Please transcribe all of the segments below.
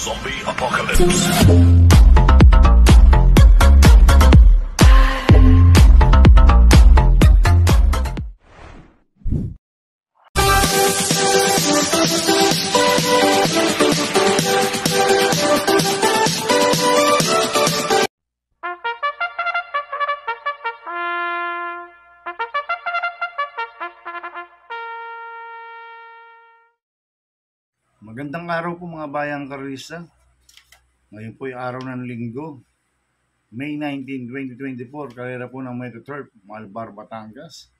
Zombie Apocalypse. Magandang araw po mga bayang karista. Ngayon po ay araw ng linggo, May 19, 2024, karera po ng Metro Turf, Malbar, Batangas.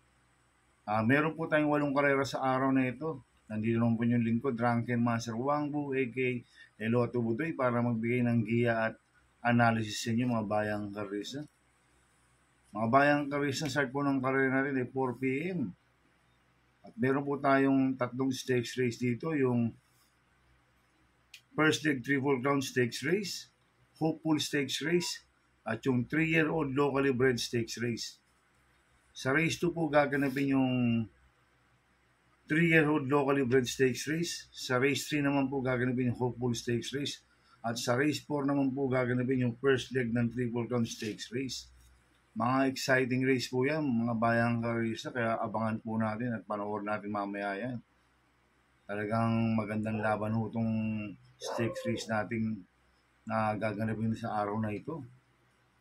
Meron po tayong 8 karera sa araw na ito. Nandito naman po yung lingkod, Drunken Master Wangbu, a.k.a. Eloto Budoy, para magbigay ng giya at analysis sa inyo mga bayang karista. Mga bayang karista, start po ng karera natin ay 4 p.m. At meron po tayong 3 stakes race dito, yung First Leg Triple Crown Stakes Race, Hopeful Stakes Race, at yung 3-year-old locally bred stakes race. Sa race 2 po gaganapin yung 3-year-old locally bred stakes race. Sa race 3 naman po gaganapin yung Hopeful Stakes Race. At sa race 4 naman po gaganapin yung first leg ng Triple Crown Stakes Race. Mga exciting race po yan, mga bayang karista, kaya abangan po natin at panoorin natin mamaya yan. Talagang magandang laban ho itong stakes race natin na gaganapin sa araw na ito.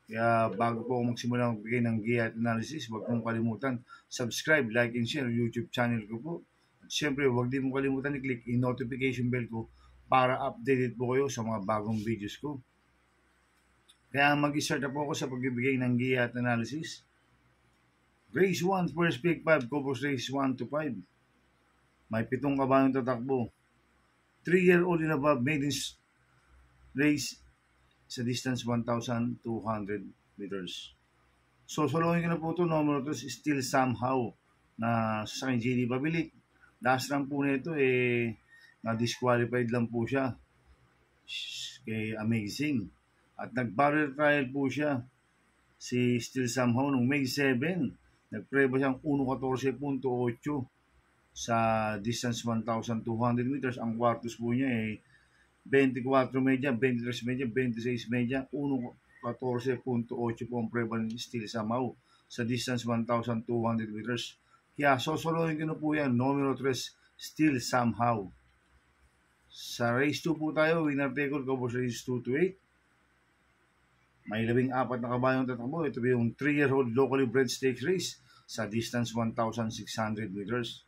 Kaya bago po magsimula magbigay ng giya at analysis, huwag mong kalimutan subscribe, like, and share YouTube channel ko po. At syempre, huwag din mong kalimutan i-click yung notification bell ko para updated po kayo sa mga bagong videos ko. Kaya mag-start na po ako sa pagbibigay ng giya at analysis. Race 1, first pick 5, Cobos Race 1 to 5. May 7 kabayong tatakbo. 3-year-old and above maiden race sa distance 1,200 meters. So, solohin ko na po ito. Numero 2 is Still Somehow na sa akin JD Pabilik. Last run po nito na-disqualified lang po siya kay Amazing. At nag-barrier trial po siya si Still Somehow noong May 7. Nagpreba siyang 1.14.8 sa distance 1,200 meters. Ang quartos po niya ay 24 media, 23 media, 26 media, 1.14.8 po ang preba ni Still Somehow sa distance 1,200 meters. Kaya sosolohin ko na po yan, numero 3, Still Somehow. Sa race 2 po tayo, winner take all, Cobos Race 2 to 8. May 14 na kabayong tatakbo. Ito yung 3-year-old locally bred stakes race sa distance 1,600 meters.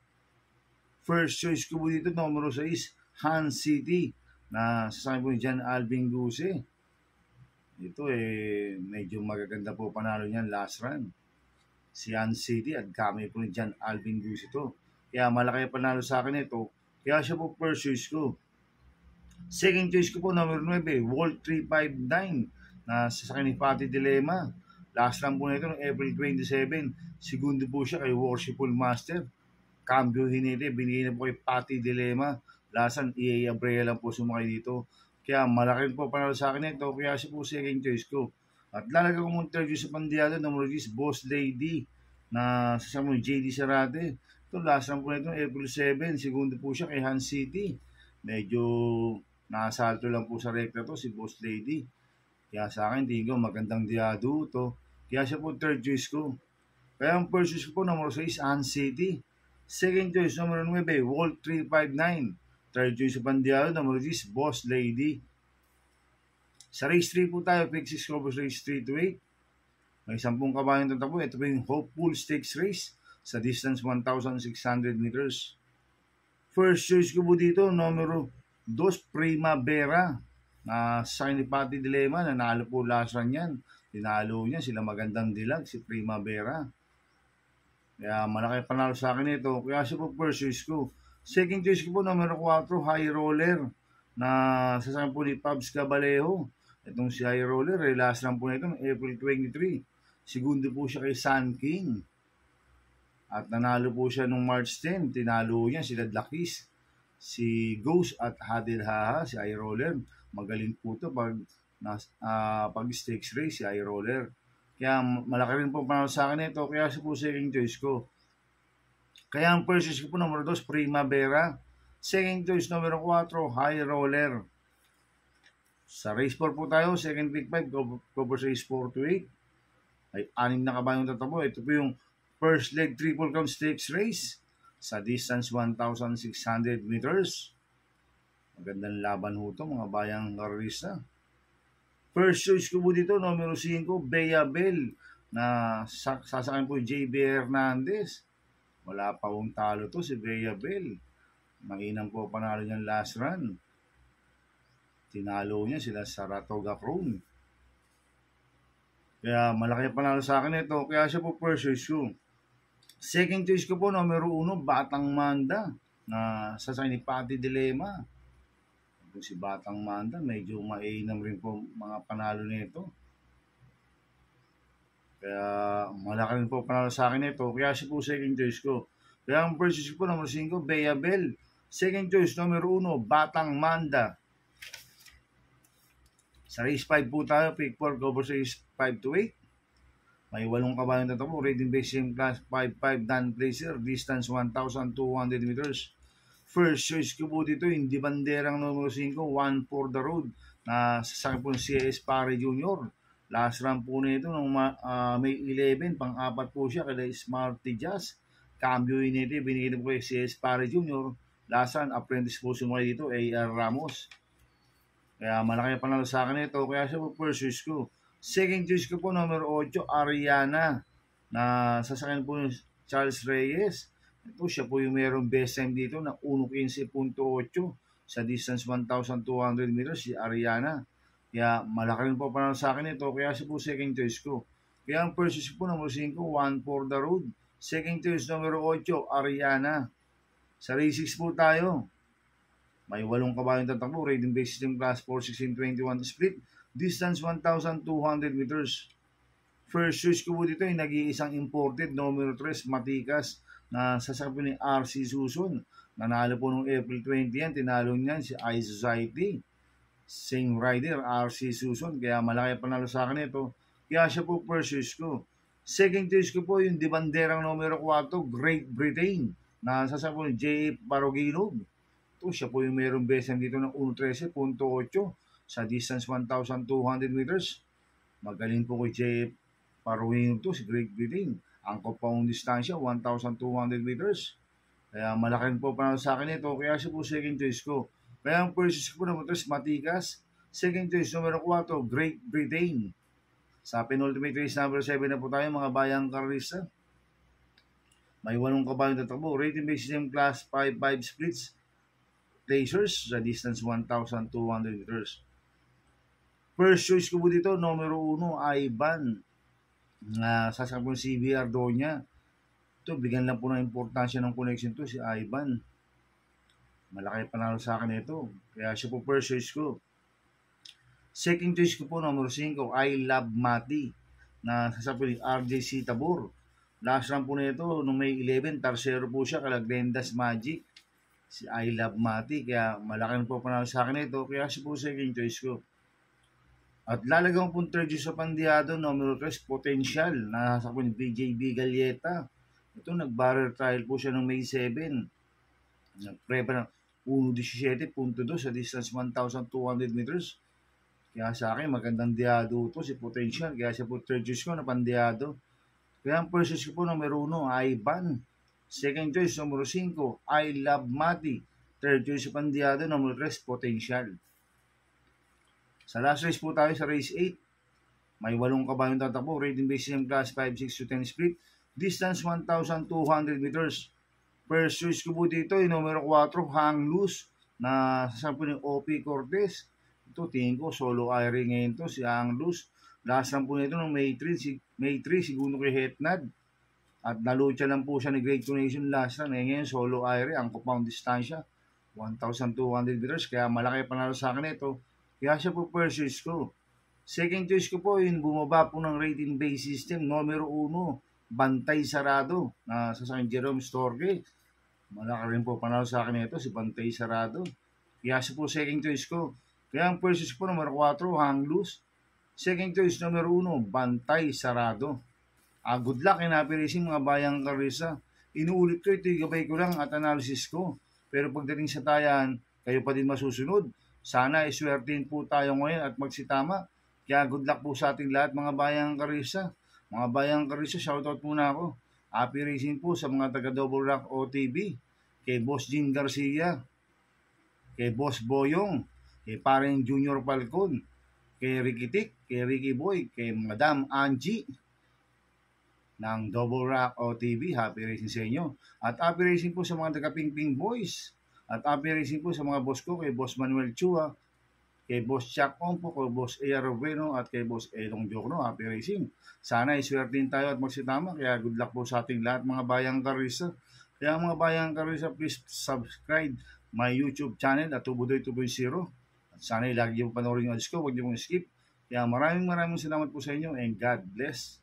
First choice ko po dito, numero 6, Han City, na sasabi po ni John Alvin Guse. Ito medyo magaganda po panalo niyan last run. Si Han City at kami po ni John Alvin Guse ito. Kaya malaki panalo sa akin ito. Kaya siya po first choice ko. Second choice ko po, numero 9, Walt 359, na sasabi ni Pati Dilema. Last run po na ito noong April 27. Segundo po siya kay Worshipful Master. Cambio hinili, binigay na po kay Pati Dilema. Lasan, EA Abreu lang po sumakay dito. Kaya malaki po panalo sa akin ito. Kaya siya po second choice ko. At lalagay ko mong third choice sa pandiado, numero 10, Boss Lady, na sasama ni JD Sarate. Ito, last run po na ito, April 7. Segundo po siya kay Han City. Medyo nasalto lang po sa rekta to si Boss Lady. Kaya sa akin, tingin ko magandang diado to. Kaya siya po third choice ko. Kaya ang first choice ko po, numero 6, Han City. Second choice, numero 9, Walt 359. Third choice sa pandiado, numero 10, Boss Lady. Sa race 3 po tayo, pick 6, Cobos Race 3 to 8. May 10 kabayong tatakbo. Ito po yung Hopeful Stakes Race sa distance 1,600 meters. First choice ko po dito, numero 2, Primavera, na sa akin ni Pati Dilema. Nanalo po last run yan. Dinalo niya sila magandang dilag, si Primavera. Kaya malaki panalo sa akin ito. Kaya siya po first choice ko. Second choice ko po, numero 4, High Roller, na sasabi po ni Pabs Cabalejo. Itong si High Roller, last run po na ito, April 23. Segundo po siya kay Sun King. At nanalo po siya nung March 10. Tinalo niya sila Dakis, si Ghost at Hadil Haha, si High Roller. Magaling po ito pag stakes race, si High Roller. Kaya malaki rin po panalo sa akin ito. Kaya siya po second choice ko. Kaya ang first choice ko po, numero 2, Primavera. Second choice, numero 4, High Roller. Sa race 4 po tayo, second pick 5, cover race 4 to 8. Ay 6 na kabayong tatabo. Ito po yung first leg triple crown stakes race sa distance 1,600 meters. Magandang laban ho ito, mga bayang karista. First choice ko po dito, numero 5, Bea Bell, na sasakyan po JB Hernandez. Wala pa hong talo to si Bea Bell. Mainam po panalo niyang last run. Tinalo niya sila sa Saratoga Crown. Kaya malaki ang panalo sa akin ito. Kaya siya po first choice ko. Second choice ko po, numero 1, Batang Manda, na sasakyan ni Patty Dilema. Kung si Batang Manda, medyo mainam rin po mga panalo nito. Kaya malaki rin po panalo sa akin ito. Kaya siya po second choice ko. Kaya ang first choice ko, numero 5, Bea Bell. Second choice, numero 1, Batang Manda. Sa race 5 po tayo, pick 4, cover race 5 to 8. May 8 kabayong tatabo, rating base same class 5-5 Dan Placer, distance 1,200 meters. First choice ko po dito, hindi banderang numero 5, One for the Road, na sasakyan po ng CS Pare Jr. Last run po nito nung May 11, pang-apat po siya kaya Smarty Jazz. Cambio nito, binigay po kay CS Pare Jr. Last run, apprentice po sumali dito, AR Ramos. Kaya malaki ang panalo sa akin ito, kaya siya po first choice ko. Second choice ko po, numero 8, Ariana, na sasakyan po yung Charles Reyes. Ito siya po yung mayroong best time dito na 1.15.8 sa distance 1,200 meters, si Ariana. Kaya malaki rin po panalo sa akin ito, kaya siya po second choice ko. Kaya ang first choice po, numero 5, One for the Road. Second choice, numero 8, Ariana. Sa race 6 po tayo. May 8 kabayong tatakbo, rating base system class 4-16-21 split, distance 1,200 meters. First choice ko po dito ay nag-iisang imported, numero 3, Matikas, na sasakyan ni RC Susun. Nanalo po noong April 20 yan, tinalo niyan si iSociety. Same rider, RC Susun, kaya malaki panalo sa akin ito. Kaya siya po first choice ko. Second choice ko po yung di banderang numero 4, Great Britain, na sasakyan po ni J.F. Baroginog. Ito, siya po yung mayroong besem dito ng 1.13.8 sa distance 1,200 meters. Magaling po kay J.F. Baroginog to, si Great Britain. Angkop pa ang distansya, 1,200 meters. Kaya malaki po panalo sa akin ito, kaya siya po second choice ko. Kaya ang first choice ko naman ito, Matikas. Second choice, numero 4, Great Britain. Sa penultimate race number 7 na po tayo, mga bayang karista. May 8 kabayong tatakbo, rating base system class 5-5 splits, placers sa distance 1,200 meters. First choice ko po dito, numero 1, Ivan, na sasakyan po si CBR Donya. Ito, bigyan lang po ng importansya ng connection to si Ivan. Malaki panalo sa akin ito. Kaya siya po first choice ko. Second choice ko po, numero 5, I Love Mati, na sasakyan ni RJC Tabor. Last run po nito, noong May 11, tarsero po siya kala Glenda's Magic, si I Love Mati. Kaya malaki po panalo sa akin ito. Kaya siya po second choice ko. At lalagyan po third choice sa pandiado, numero 3, Potential, na sasakyan ni BJB Galieta. Ito, nag-barrel trial po siya noong May 7. Nag-prepa ng 1.17.2 sa distance 1,200 meters. Kaya sa akin, magandang diado ito, si Potential. Kaya siya po third choice ko na pandiado. Kaya ang first choice ko po, numero 1, Ivan. Second choice, numero 5, I Love Mati. Third choice sa pandiado, numero 3, Potential. Sa last race po tayo, sa race 8. May 8 kabayong tatakbo, rating base system class 5-6-10 split, distance 1,200 meters. First choice ko po dito ay numero 4, Hang Loose, na sasakyan po ni OP Cortez. Ito, tingin ko, solo airing ngayon to, si Hang Loose. Last lang po nito noong May 3, siguro kay Hetnad. At nalucha lang po siya ni Great Connection last lang. Ngayon, solo airing, ang compound distansya, 1,200 meters. Kaya malaki panalo sa akin ito. Kaya siya po first choice ko. Second choice ko po, yung bumaba po ng rating base system, numero 1, Bantay Sarado, na sasakyan Jerome Storge. Malaki rin po panalo sa akin ito, si Bantay Sarado. Kaya siya po second choice ko. Kaya ang first choice po, numero 4, Hang Loose. Second choice, numero 1, Bantay Sarado. Good luck in happy racing, mga bayang karisa. Inuulit ko, ito gabay ko lang at analysis ko. Pero pagdating sa tayan, kayo pa din masusunod. Sana iswertein po tayo ngayon at magsitama. Kaya good luck po sa ating lahat mga bayang Karisa. Mga bayang Karisa, shoutout muna ako. Happy racing po sa mga taga Double Rock OTV. Kay Boss Jim Garcia, kay Boss Boyong, kay Pareng Junior Falcon, kay Ricky Tik, kay Ricky Boy, kay Madam Angie ng Double Rock OTV. Happy racing sa inyo. At happy racing po sa mga taga Pingping Boys. At happy racing po sa mga boss ko, kay Boss Manuel Chua, kay Boss Chuck Ompo, kay Boss A.R. Roveno, at kay Boss Elong Jokno. Happy racing. Sana iswertein tayo at magsitama. Kaya good luck po sa ating lahat mga bayang Karisa. Kaya mga bayang Karisa, please subscribe my YouTube channel at Tubudoy 2.0. At sana lagi po panoorin yung ads ko. Huwag niyo pong skip. Kaya maraming salamat po sa inyo and God bless.